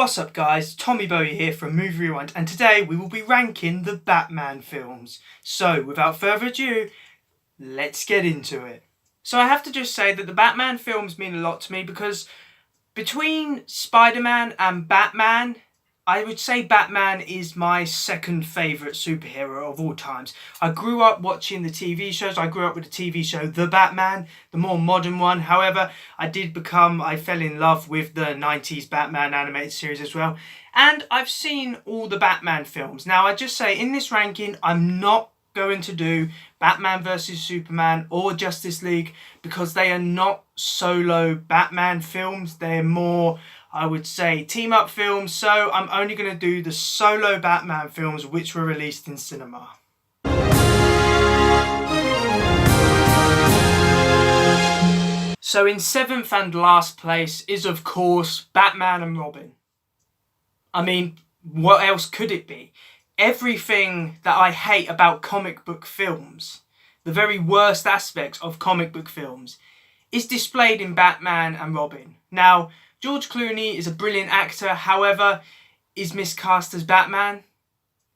What's up guys, Tommy Bowie here from Movie Rewind, and today we will be ranking the Batman films. So without further ado, let's get into it. So I have to just say that the Batman films mean a lot to me because between Spider-Man and Batman, I would say Batman is my second favourite superhero of all times. I grew up watching the TV shows. I grew up with the TV show The Batman, the more modern one. However, I fell in love with the 90s Batman animated series as well. And I've seen all the Batman films. Now, I just say in this ranking, I'm not going to do Batman vs Superman or Justice League because they are not solo Batman films. They're more, I would say, team-up films. So I'm only going to do the solo Batman films which were released in cinema. So in 7th and last place is of course Batman and Robin. I mean, what else could it be? Everything that I hate about comic book films, the very worst aspects of comic book films, is displayed in Batman and Robin. Now, George Clooney is a brilliant actor, however, is miscast as Batman.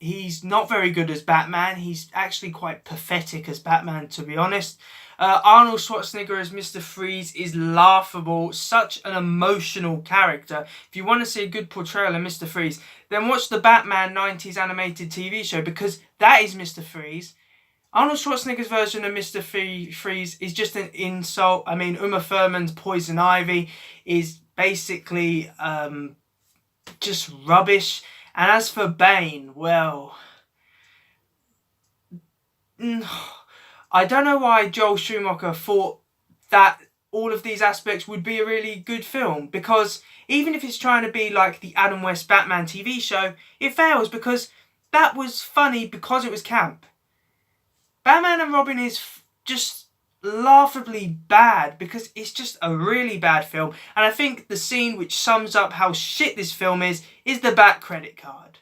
He's not very good as Batman. He's actually quite pathetic as Batman, to be honest. Arnold Schwarzenegger as Mr. Freeze is laughable, such an emotional character. If you want to see a good portrayal of Mr. Freeze, then watch the Batman 90s animated TV show because that is Mr. Freeze. Arnold Schwarzenegger's version of Mr. Freeze is just an insult. I mean, Uma Thurman's Poison Ivy is basically just rubbish. And as for Bane, well, I don't know why Joel Schumacher thought that all of these aspects would be a really good film, because even if it's trying to be like the Adam West Batman TV show, it fails because that was funny because it was camp. Batman and Robin is just laughably bad because it's just a really bad film, and I think the scene which sums up how shit this film is the Bat credit card.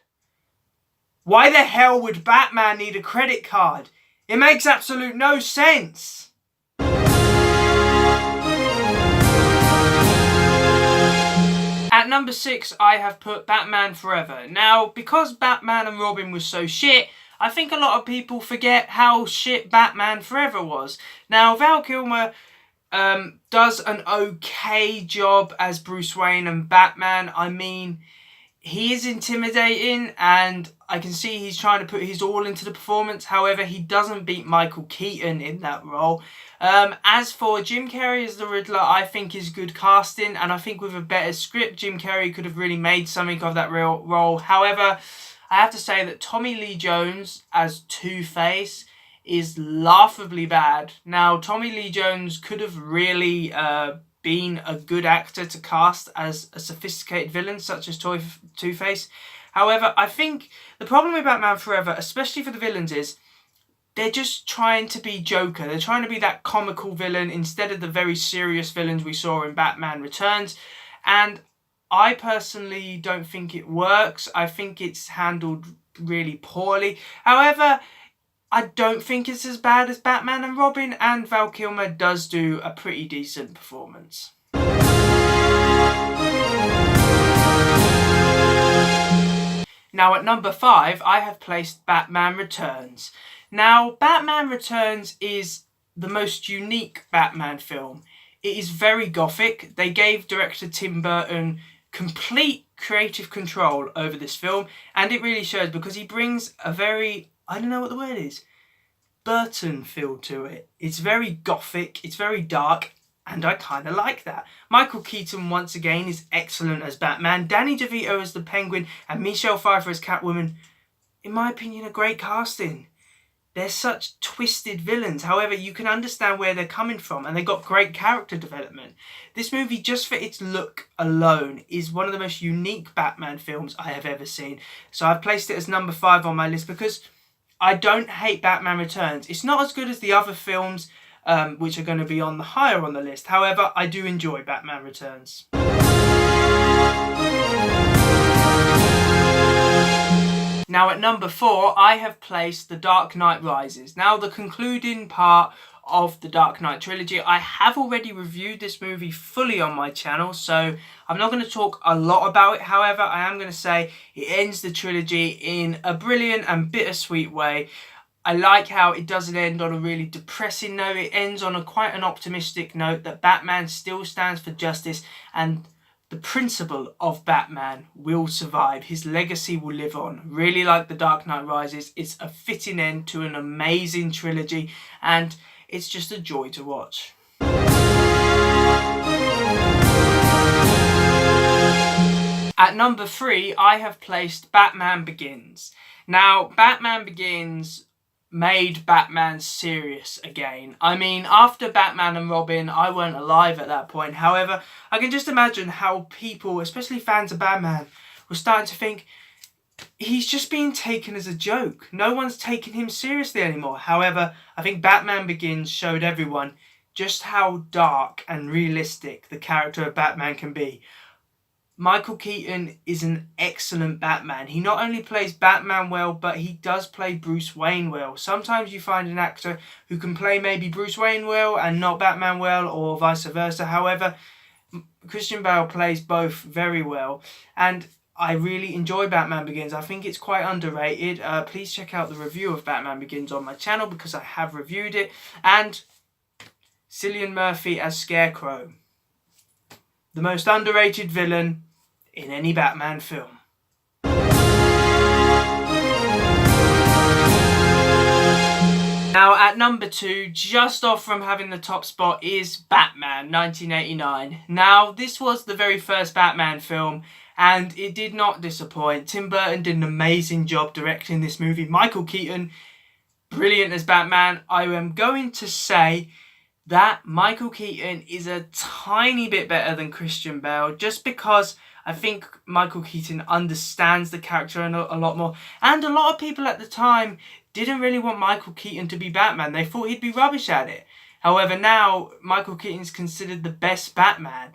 Why the hell would Batman need a credit card? It makes absolute no sense. At number 6, I have put Batman Forever. Now, because Batman and Robin was so shit, I think a lot of people forget how shit Batman Forever was. Now, Val Kilmer does an okay job as Bruce Wayne and Batman. I mean, he is intimidating and I can see he's trying to put his all into the performance. However, he doesn't beat Michael Keaton in that role. As for Jim Carrey as the Riddler, I think is good casting, and I think with a better script, Jim Carrey could have really made something of that real role. However, I have to say that Tommy Lee Jones as Two-Face is laughably bad. Now, Tommy Lee Jones could have really been a good actor to cast as a sophisticated villain such as Two-Face. However, I think the problem with Batman Forever, especially for the villains, is they're just trying to be Joker. They're trying to be that comical villain instead of the very serious villains we saw in Batman Returns. And I personally don't think it works. I think it's handled really poorly. However, I don't think it's as bad as Batman and Robin, and Val Kilmer does do a pretty decent performance. Now at number 5, I have placed Batman Returns. Now, Batman Returns is the most unique Batman film. It is very gothic. They gave director Tim Burton complete creative control over this film, and it really shows because he brings a very, I don't know what the word is, Burton feel to it. It's very gothic, it's very dark, and I kind of like that. Michael Keaton once again is excellent as Batman. Danny DeVito as the Penguin and Michelle Pfeiffer as Catwoman, in my opinion, are great casting. They're such twisted villains. However, you can understand where they're coming from, and they got great character development. This movie, just for its look alone, is one of the most unique Batman films I have ever seen. So I've placed it as number 5 on my list because I don't hate Batman Returns. It's not as good as the other films, which are going to be on the higher on the list. However, I do enjoy Batman Returns. Now at number 4, I have placed The Dark Knight Rises. Now the concluding part of the Dark Knight trilogy. I have already reviewed this movie fully on my channel, so I'm not going to talk a lot about it. However, I am going to say it ends the trilogy in a brilliant and bittersweet way. I like how it doesn't end on a really depressing note. It ends on quite an optimistic note that Batman still stands for justice and the principle of Batman will survive. His legacy will live on. Really like The Dark Knight Rises. It's a fitting end to an amazing trilogy and it's just a joy to watch. At number 3, I have placed Batman Begins. Now, Batman Begins made Batman serious again. I mean, after Batman and Robin, I weren't alive at that point. However, I can just imagine how people, especially fans of Batman, were starting to think, he's just being taken as a joke. No one's taking him seriously anymore. However, I think Batman Begins showed everyone just how dark and realistic the character of Batman can be. Michael Keaton is an excellent Batman. He not only plays Batman well, but he does play Bruce Wayne well. Sometimes you find an actor who can play maybe Bruce Wayne well and not Batman well, or vice versa. However, Christian Bale plays both very well. And I really enjoy Batman Begins. I think it's quite underrated. Please check out the review of Batman Begins on my channel because I have reviewed it. And Cillian Murphy as Scarecrow. The most underrated villain in any Batman film. Now at number 2, just off from having the top spot, is Batman 1989. Now this was the very first Batman film and it did not disappoint. Tim Burton did an amazing job directing this movie. Michael Keaton, brilliant as Batman. I am going to say that Michael Keaton is a tiny bit better than Christian Bale just because I think Michael Keaton understands the character a lot more. And a lot of people at the time didn't really want Michael Keaton to be Batman. They thought he'd be rubbish at it. However, now Michael Keaton's considered the best Batman.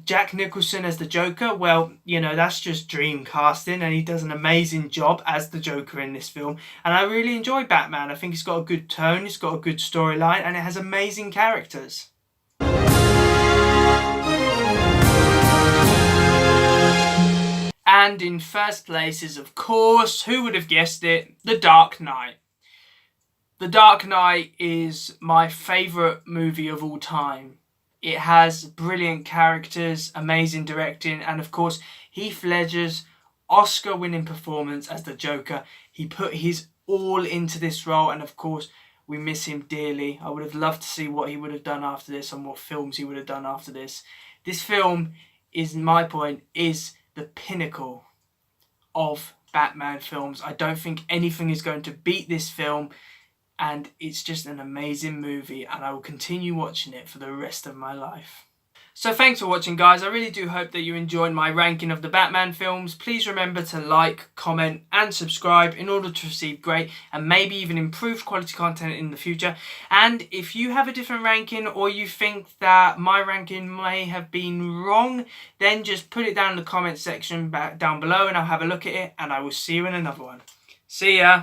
Jack Nicholson as the Joker, well, you know, that's just dream casting and he does an amazing job as the Joker in this film. And I really enjoy Batman. I think it's got a good tone, it's got a good storyline, and it has amazing characters. And in first place is, of course, who would have guessed it, The Dark Knight. The Dark Knight is my favourite movie of all time. It has brilliant characters, amazing directing, and of course, Heath Ledger's Oscar-winning performance as the Joker. He put his all into this role, and of course, we miss him dearly. I would have loved to see what he would have done after this and what films he would have done after this. This film, is my point, is the pinnacle of Batman films. I don't think anything is going to beat this film, and it's just an amazing movie and I will continue watching it for the rest of my life. So thanks for watching, guys. I really do hope that you enjoyed my ranking of the Batman films. Please remember to like, comment and subscribe in order to receive great and maybe even improved quality content in the future. And if you have a different ranking or you think that my ranking may have been wrong, then just put it down in the comment section down below and I'll have a look at it and I will see you in another one. See ya!